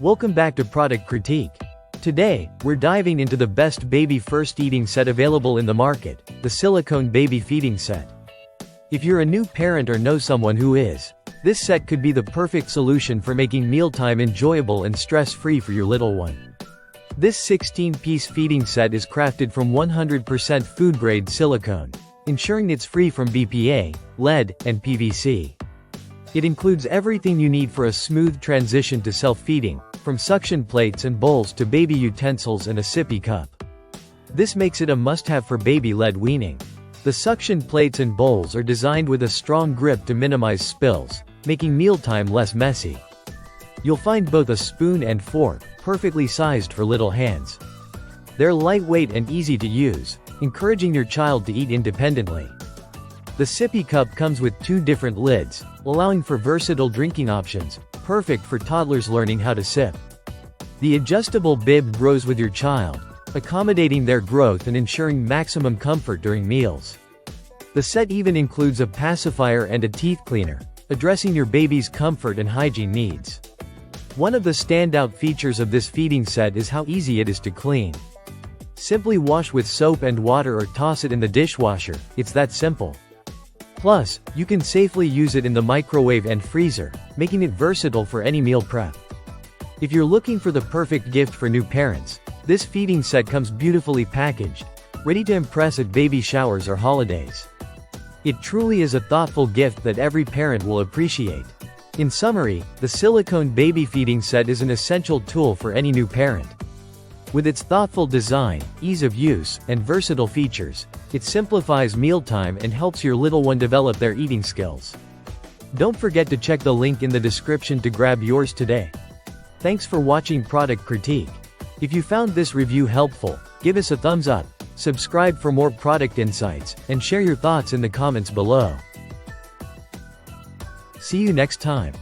Welcome back to Product Critique. Today, we're diving into the best baby first eating set available in the market, the Silicone Baby Feeding Set. If you're a new parent or know someone who is, this set could be the perfect solution for making mealtime enjoyable and stress-free for your little one. This 16-piece feeding set is crafted from 100% food-grade silicone, ensuring it's free from BPA, lead, and PVC. It includes everything you need for a smooth transition to self-feeding, from suction plates and bowls to baby utensils and a sippy cup. This makes it a must-have for baby-led weaning. The suction plates and bowls are designed with a strong grip to minimize spills, making mealtime less messy. You'll find both a spoon and fork, perfectly sized for little hands. They're lightweight and easy to use, encouraging your child to eat independently. The sippy cup comes with 2 different lids, allowing for versatile drinking options, perfect for toddlers learning how to sip. The adjustable bib grows with your child, accommodating their growth and ensuring maximum comfort during meals. The set even includes a pacifier and a teeth cleaner, addressing your baby's comfort and hygiene needs. One of the standout features of this feeding set is how easy it is to clean. Simply wash with soap and water or toss it in the dishwasher, it's that simple. Plus, you can safely use it in the microwave and freezer, making it versatile for any meal prep. If you're looking for the perfect gift for new parents, this feeding set comes beautifully packaged, ready to impress at baby showers or holidays. It truly is a thoughtful gift that every parent will appreciate. In summary, the Silicone Baby Feeding Set is an essential tool for any new parent. With its thoughtful design, ease of use, and versatile features, it simplifies mealtime and helps your little one develop their eating skills. Don't forget to check the link in the description to grab yours today. Thanks for watching Product Critique. If you found this review helpful, give us a thumbs up, subscribe for more product insights, and share your thoughts in the comments below. See you next time.